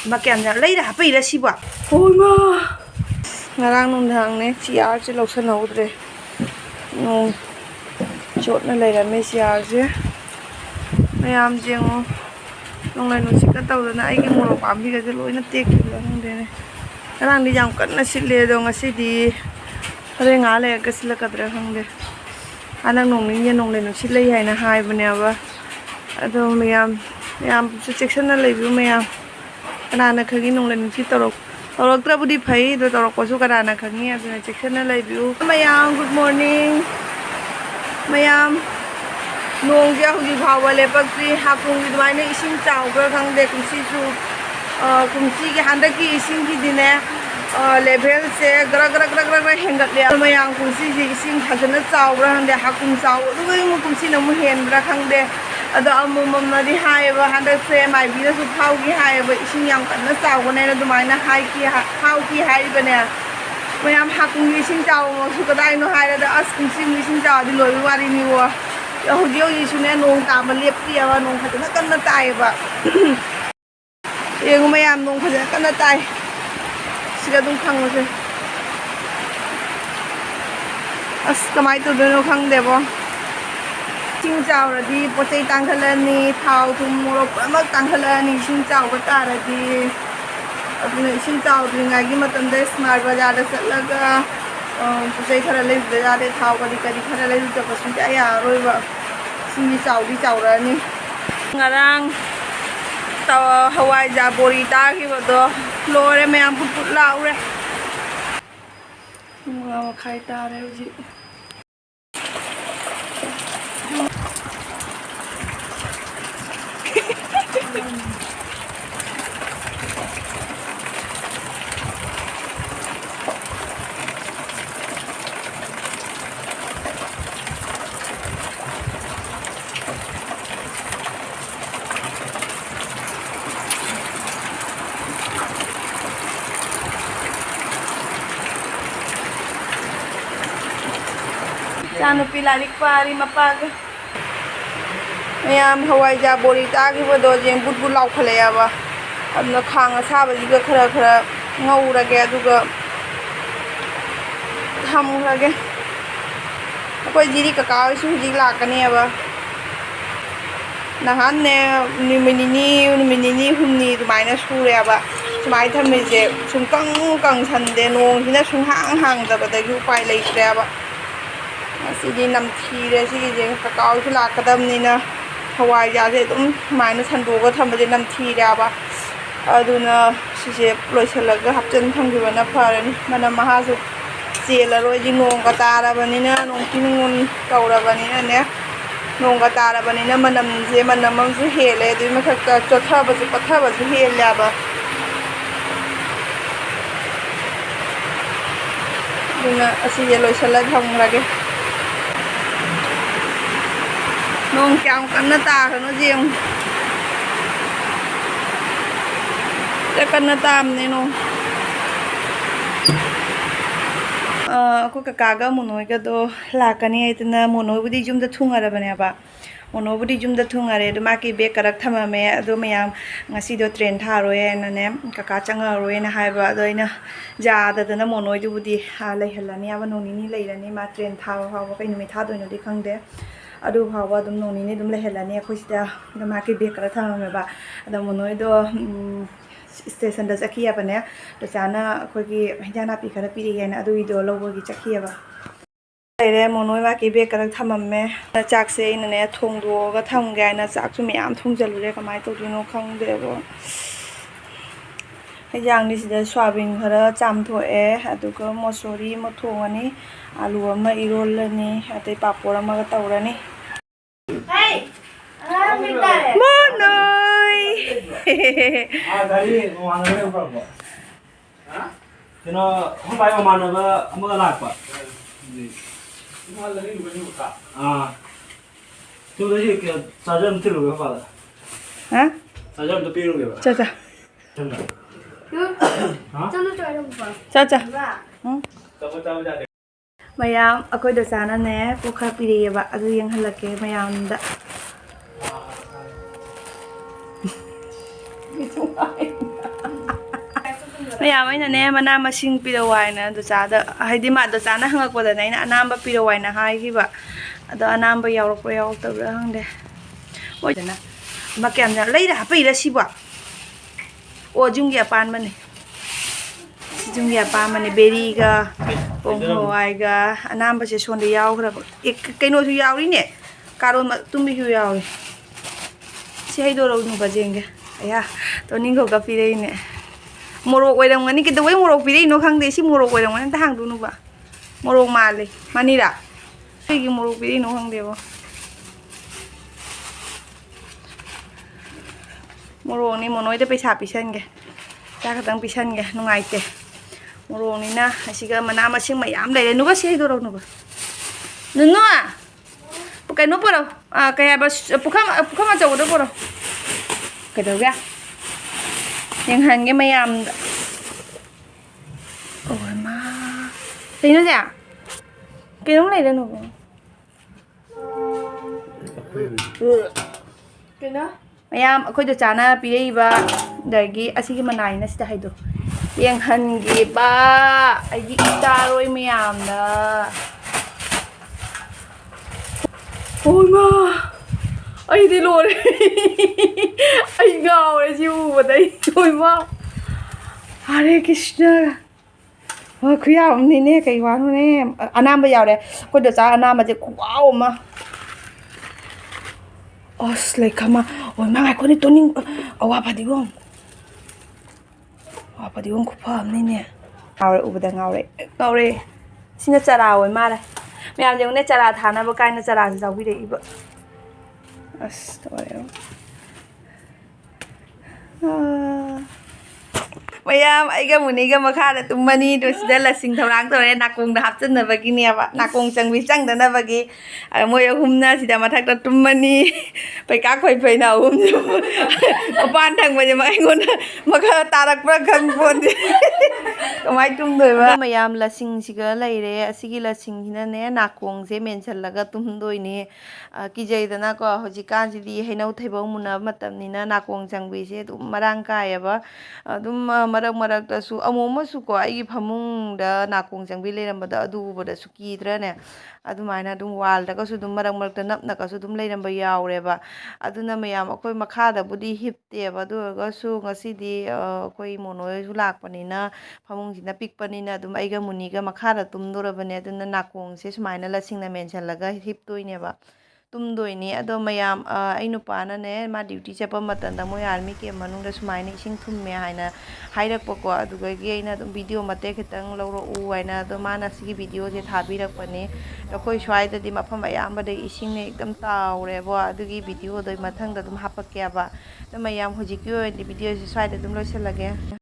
mà kèm nhà lấy đã bây ra xí bọa ôi mà ngarang nung thang này chiar chứ lâu sân hậu rồi nung chốt nó lấy ra mấy chiar chứ mày am riêng nung này nó chỉ có tàu rồi nãy cái mùa lộc ám thì cái lối nó tê kịp là không thế này ngarang đi dòng cận nó xịt lê đâu ngasi đi rồi ngã lê cái xịt là cật rồi không thế anh đang nung này nung này nó xịt lấy hay là hai bên nào vậy rồi mày am section nó lấy với mày am cái này khởi cái nung này nó xịt tàu rồi tao budi phải rồi tao có số cái này khởi nghe rồi section nó lấy view mày am good morning mày am nung kia hồi vào vào lấy bác sĩ học cùng đi ngoài này xin chào các thằng để cùng sĩ chú cùng sĩ cái hành cái xin cái gì nè level sẽ gara gara gara gara hẹn gặp liền mày am cùng sĩ gì xin thật nó chào các thằng để học cùng chào rồi mà cùng sĩ nó mới hẹn các thằng để đó mồm nó đi hai và hành sẽ mày bây giờ số thao cái hai và xin nhang cẩn nó chào cái này là tụi mày nó hai kia thao kia hai cái này mày am học cùng đi xin chào mà số cái đây nó hai là đã cùng sĩ xin chào đi lối qua đi nhiều hồi điệu gì xuống này nông cả mà liệp kia và nông phải nó cân nó tay và yêu mấy em nông phải nó cân nó tay chỉ là đông khăng rồi cái máy từ bên nó khăng đẹp không xin chào là đi bộ tay tăng hơn lên đi thao thùng mua mất tăng hơn lên đi xin chào tất cả là đi xin chào thì ngày cái mà tận đây smart bazaar đã sẽ là tôi khá là lấy ra để thao cái đi khá là lấy cho các chúng ta rồi và xin đi chào rồi nè ngarang tao Hawaii ra bori ta khi mà đó lôi em em phút lao rồi mà khai ta đây gì Sano pilarik pari mapag mayam Hawaii ja bori ta ki bodo jeng but but law khale ya ba amna khang sa ba ji ga khara khara ngau ra ge du ga tham ra ge koi jiri ka ka su ji la ka ne ba na han ne ni mini humni du mai na su re ba mai tham me je sum kang san de nong hina sum hang da ba da yu pai lai tre ba Ngasidi nằm thi đây cái gì cả cao chứ là cái đâm này nè Hawaii ra thì cũng mai nó thành đồ có thầm cái nằm thi ra ba rồi nó sẽ lôi xe là cái hấp chân thằng thì nó phơi này mà nó mà rồi xe là rồi đi nông cái ta ra bên này nè nông kinh nông cầu ra bên này nè nông cái ta ra bên này nè mà nằm mang cái hè này thì mà thật cho thơ và cái thơ và cái hè là ba rồi nó sẽ lôi xe là thằng là cái nông trong cắn nó ta rồi nó riêng cái cắn nó tam này nông có cả cái món nồi cái đó là cái này thì là món nồi budi chúng ta thung ở đây bên ba món nồi budi chúng ta thung ở đây đó mà cái bếp cái rắc tham mà mẹ đó mày am ngasi đó trend thà rồi nè nè cả chăng rồi nè hai ba rồi nè giờ đó là món nồi budi lấy hết là nè và nồi này lấy là nè mà trend thà vào cái nồi thà rồi nó đi khăng đấy adu hawa dum noni ni dum le helani khoista dama ke be kara thama me ba adam monoi do station da zakia ba ne to chana khoi ki hajana pi khara pi ri na adu do lobo gi chakia ba re monoi ba ke be kara thama me chak se ina ne thong do ga tham ga na chak chu me am thong jalu re kamai to dino khang de bo hajang ni sida swabin khara cham tho e adu ko mosori mo thong ani alu ama irol ni atai papor ama ga taurani hey monoi dari mo ana le ba ha kino hom bai ma na ba ama la pa ni ma la ni lu ni ka tu de ke sajam ti lu ba ha sajam to pi lu ba cha cha chân da ha chân cho đâu ba cha cha tao ja mayam akoi do sana ne ko kha piri ba adu yang halake mayam da ꯃꯌꯥꯝ ꯑꯩꯅꯅꯦ ꯃꯅꯥ ꯃꯁꯤꯡ ꯄꯤꯔꯛꯎ ꯍꯥꯏꯅ ꯗꯣꯆꯥꯗ ꯍꯥꯏꯗꯤ ꯃꯥ ꯗꯣꯆꯥꯅ ꯍꯪꯉꯛꯄꯗꯅꯦ ꯑꯩꯅ ꯑꯅꯥꯝꯕ ꯄꯤꯔꯛꯎ ꯍꯥꯏꯅ ꯍꯥꯏꯈꯤꯕ ꯑꯗꯣ ꯑꯅꯥꯝꯕ ꯌꯥꯎꯔꯛꯄ꯭ꯔꯥ ꯌꯥꯎꯔꯛꯇꯕ꯭ꯔꯥ ꯈꯪꯗꯦ ꯃꯣꯏꯗꯅ ꯑꯃ ꯀꯌꯥꯝ ꯂꯩꯔ ꯍꯥꯞꯄꯩꯔ ꯁꯤꯕꯣ ꯑꯣ ꯌꯨꯝꯒꯤ ꯑꯄꯥꯟꯕꯅꯦ ꯌꯨꯝꯒꯤ ꯑꯄꯥꯟꯕꯅꯦ ꯕꯦꯔꯤꯒ ꯄꯣꯡ ꯍꯋꯥꯏꯒ ꯑꯅꯥꯝꯕꯁꯦ ꯁꯣꯟꯗ ꯌꯥꯎꯈ꯭ꯔꯕ ꯀꯩꯅꯣꯁꯨ ꯌꯥꯎꯔꯤꯅꯦ ꯀꯥꯔꯣꯟ ꯇꯨꯝꯕꯤꯁꯨ ꯌꯥꯎꯔꯤ ꯁꯤ ꯍꯩꯗꯣꯔꯛꯅꯨꯕ ꯖꯦꯡꯒꯦ ꯑꯌꯥ ꯇꯣꯅꯤꯡꯈꯣꯛꯀ ꯄꯤꯔꯛꯏꯅꯦ ꯃꯣꯔꯣꯛ ꯑꯣꯏꯔꯝꯒꯅꯤ ꯀꯩꯗꯧꯕꯩ ꯃꯣꯔꯣꯛ ꯄꯤꯔꯛꯏꯅꯣ ꯈꯪꯗꯦ ꯁꯤ ꯃꯣꯔꯣꯛ ꯑꯣꯏꯔꯝꯒꯅꯤ ꯑꯝꯇ ꯍꯥꯡꯗꯣꯛꯅꯨꯕ ꯃꯣꯔꯣꯛ ꯃꯥꯜꯂꯦ ꯃꯅꯤꯔꯥ ꯀꯩꯒꯤ ꯃꯣꯔꯣꯛ ꯄꯤꯔꯛꯏꯅꯣ ꯈꯪꯗꯦꯕꯣ ꯃꯣꯔꯣꯛꯅꯤ ꯃꯣꯅꯣꯏꯗ ꯄꯩꯁꯥ ꯄꯤꯁꯟꯒꯦ ꯆꯥ ꯈꯛꯇꯪ ꯄꯤꯁꯟꯒꯦ ꯅꯨꯡꯉꯥꯏꯇꯦ ꯃꯣꯔꯣꯛꯅꯤꯅ ꯑꯁꯤꯒ ꯃꯅꯥ ꯃꯁꯤꯡ ꯃꯌꯥꯝ ꯂꯩꯔꯦ ꯅꯨꯒ ꯁꯤ ꯍꯩꯗꯣꯔꯛꯅꯨꯕ ꯅꯨꯅꯨ ꯀꯩꯅꯣ ꯄꯨꯔꯛ ꯀꯩ ꯍꯥꯏꯕ ꯄꯨꯈꯝ ꯑꯆꯧꯕꯗꯣ ꯄꯨꯔꯛ ꯀꯩꯗꯧꯒꯦ ꯌꯦꯡꯍꯟꯒꯦ ꯃꯌꯥꯝꯗ ꯑꯣ ꯃꯥ ꯀꯩꯅꯣꯁꯦ ꯀꯩꯅꯣꯝ ꯂꯩꯔꯅꯨꯕ ꯀꯩꯅꯣ ꯃꯌꯥꯝ ꯑꯩꯈꯣꯏꯗ ꯆꯥꯅ ꯄꯤꯔꯛꯏꯕ ꯑꯗꯒꯤ ꯑꯁꯤꯒꯤ ꯃꯅꯥꯏꯅ ꯁꯤꯗ ꯍꯩꯗꯣ ꯌꯦꯡꯍꯟꯒꯦꯕ ꯑꯩꯒꯤ ꯏꯆꯥꯔꯣꯏ ꯃꯌꯥꯝꯗ ꯑꯣꯏꯃꯥ ꯑꯩꯗꯤ ꯂꯣꯏꯔꯦ ꯑꯩ ꯉꯥꯎꯔꯦ ꯁꯤ ꯎꯕꯗ ꯑꯩ ꯑꯣꯏꯃꯥ ꯍꯔꯦ ꯀ꯭ꯔꯤꯁꯅ ꯍꯣꯏ ꯈꯨꯌꯥꯝ ꯑꯃꯅꯤꯅꯦ ꯀꯩ ꯋꯥꯅꯣꯅꯦ ꯑꯅꯥꯝꯕ ꯌꯥꯎꯔꯦ ꯑꯩꯈꯣꯏꯗ ꯆꯥ ꯑꯅꯥꯝꯕꯁꯦ ꯈꯨꯋꯥꯎ ꯑꯃ ꯑꯁ ꯂꯩꯈꯥꯝꯃ ꯍꯣꯏ ꯃꯥ ꯉꯥꯏꯈꯣꯅꯦ ꯇꯣꯅꯤꯡ ꯑꯋꯥ ꯐꯗꯤꯒꯣꯝ ꯈꯨꯐ ꯑꯃꯅꯤꯅꯦ ꯉꯥꯎꯔꯦ ꯎꯕꯗ ꯉꯥꯎꯔꯦ ꯁꯤꯅ ꯆꯔꯥ ꯑꯣꯏ ꯃꯥꯜꯂꯦ ꯃꯌꯥꯝ ꯌꯦꯡꯉꯨꯅꯦ ꯆꯔꯥ ꯊꯥꯅꯕ ꯀꯥꯏꯅ ꯆꯔꯥꯁꯨ ꯌꯥꯎꯕꯤꯔꯛꯏꯕ ꯑꯁ ꯂꯣꯏꯔꯦ ꯃꯌꯥꯝ ꯑꯩꯒ ꯃꯨꯅꯤꯒ ꯃꯈꯥꯗ ꯇꯨꯝꯃꯅꯤ ꯑꯗꯨ ꯁꯤꯗ ꯂꯁꯤꯡ ꯊꯧꯔꯥꯡ ꯇꯧꯔꯦ ꯅꯥꯀꯣꯡꯗ ꯍꯥꯞꯆꯟꯅꯕꯒꯤꯅꯦꯕ ꯅꯥꯀꯣꯡ ꯆꯪꯕꯤ ꯆꯪꯗꯅꯕꯒꯤ ꯃꯣꯏ ꯑꯍꯨꯝꯅ ꯁꯤꯗ ꯃꯊꯛꯇ ꯇꯨꯝꯃꯅꯤ ꯄꯩꯀꯥ ꯈꯣꯏꯐꯩꯅ ꯑꯍꯨꯝꯁꯨ ꯃꯄꯥꯟ ꯊꯪꯕꯁꯦ ꯑꯩꯉꯣꯟꯗ ꯃꯈꯥ ꯇꯥꯔꯛꯄ꯭ꯔꯥ ꯈꯪꯄꯣꯟꯇꯦ ꯀꯃꯥꯏꯅ ꯇꯨꯝꯗꯣꯏꯕ ꯃꯌꯥꯝ ꯂꯁꯤꯡꯁꯤꯒ ꯂꯩꯔꯦ ꯑꯁꯤꯒꯤ ꯂꯁꯤꯡꯁꯤꯅꯅꯦ ꯅꯥꯀꯣꯡꯁꯦ ꯃꯦꯟꯁꯤꯜꯂꯒ ꯇꯨꯝꯗꯣꯏꯅꯦ ꯀꯤꯖꯩꯗꯅꯀꯣ ꯍꯧꯖꯤꯛꯀꯥꯟꯁꯤꯗꯤ ꯍꯩꯅꯧ ꯊꯩꯕꯣꯡ ꯃꯨꯟꯅꯕ ꯃꯇꯝꯅꯤꯅ ꯅꯥꯀꯣꯡ ꯆꯪꯕꯤꯁꯦ ꯑꯗꯨꯝ ꯃꯔꯥꯡ ꯀꯥꯏꯌꯦꯕ ꯑꯗꯨꯝ ꯃꯔꯛ ꯃꯔꯛꯇꯁꯨ ꯑꯃꯨꯛ ꯑꯃꯁꯨꯀꯣ ꯑꯩꯒꯤ ꯐꯃꯨꯡꯗ ꯅꯥꯀꯣꯡ ꯆꯪꯕꯤ ꯂꯩꯔꯝꯕꯗ ꯑꯗꯨ ꯎꯕꯗꯁꯨ ꯀꯤꯗ꯭ꯔꯅꯦ ꯑꯗꯨꯃꯥꯏꯅ ꯑꯗꯨꯝ ꯋꯥꯜꯗꯒꯁꯨ ꯑꯗꯨꯝ ꯃꯔꯛ ꯃꯔꯛꯇ ꯅꯞꯅꯒꯁꯨ ꯑꯗꯨꯝ ꯂꯩꯔꯝꯕ ꯌꯥꯎꯔꯦꯕ ꯑꯗꯨꯅ ꯃꯌꯥꯝ ꯑꯩꯈꯣꯏ ꯃꯈꯥꯗꯕꯨꯗꯤ ꯍꯤꯞꯇꯦꯕ ꯑꯗꯨ ꯑꯣꯏꯔꯒꯁꯨ ꯉꯁꯤꯗꯤ ꯑꯩꯈꯣই ꯃꯣꯅꯣꯏꯁꯨ ꯂꯥꯛꯄꯅꯤꯅ ꯐꯃꯨꯡꯁꯤꯅ ꯄꯤꯛꯄꯅꯤꯅ ꯑꯗꯨꯝ ꯑꯩꯒ ꯃꯨꯅꯤꯒ ꯃꯈꯥꯗ ꯇꯨꯝꯗꯣꯔꯕꯅꯦ ꯑꯗꯨꯅ ꯅꯥꯀꯣꯡꯁꯦ ꯁꯨꯃꯥꯏꯅ ꯂꯁꯤꯡꯅ ꯃꯦꯟꯁꯤꯜꯂꯒ ꯍꯤꯞꯇꯣꯏꯅꯦꯕ ꯇꯨꯝꯗꯣꯏꯅꯤ ꯑꯗꯣ ꯃꯌꯥꯝ ꯑꯩ ꯅꯨꯄꯥꯅꯅꯦ ꯃꯥ ꯗ꯭ꯌꯨꯇꯤ ꯆꯠꯄ ꯃꯇꯝꯗ ꯃꯣꯏ ꯑꯥꯔꯃꯤ ꯀꯦꯝ ꯃꯅꯨꯡꯗ ꯁꯨꯃꯥꯏꯅ ꯏꯁꯤꯡ ꯊꯨꯝꯃꯦ ꯍꯥꯏꯅ ꯍꯥꯏꯔꯛꯄꯀꯣ ꯑꯗꯨꯗꯒꯤ ꯑꯩꯅ ꯑꯗꯨꯝ ꯚꯤꯗꯤꯑꯣ ꯃꯇꯦꯛ ꯈꯤꯇꯪ ꯂꯧꯔꯛꯎ ꯍꯥꯏꯅ ꯑꯗꯣ ꯃꯥꯅ ꯁꯤꯒꯤ ꯚꯤꯗꯤꯑꯣꯁꯦ ꯊꯥꯕꯤꯔꯛꯄꯅꯦ ꯑꯩꯈꯣꯏ ꯁ꯭ꯋꯥꯏꯗꯗꯤ ꯃꯐꯝ ꯑꯌꯥꯝꯕꯗ ꯏꯁꯤꯡꯅ ꯑꯦꯛꯗꯝ ꯇꯥꯎꯔꯦꯕ ꯑꯗꯨꯒꯤ ꯚꯤꯗꯤꯑꯣꯗꯣ ꯃꯊꯪꯗ ꯑꯗꯨꯝ ꯍꯥꯞꯄꯛꯀꯦꯕ ꯑꯗꯣ ꯃꯌꯥꯝ ꯍꯧꯖꯤꯛꯀꯤ ꯑꯣꯏꯅꯗꯤ ꯚꯤꯗꯤꯑꯣꯁꯦ ꯁ꯭ꯋꯥꯏꯗ ꯑꯗꯨꯝ ꯂꯣꯏꯁꯤꯜꯂꯒꯦ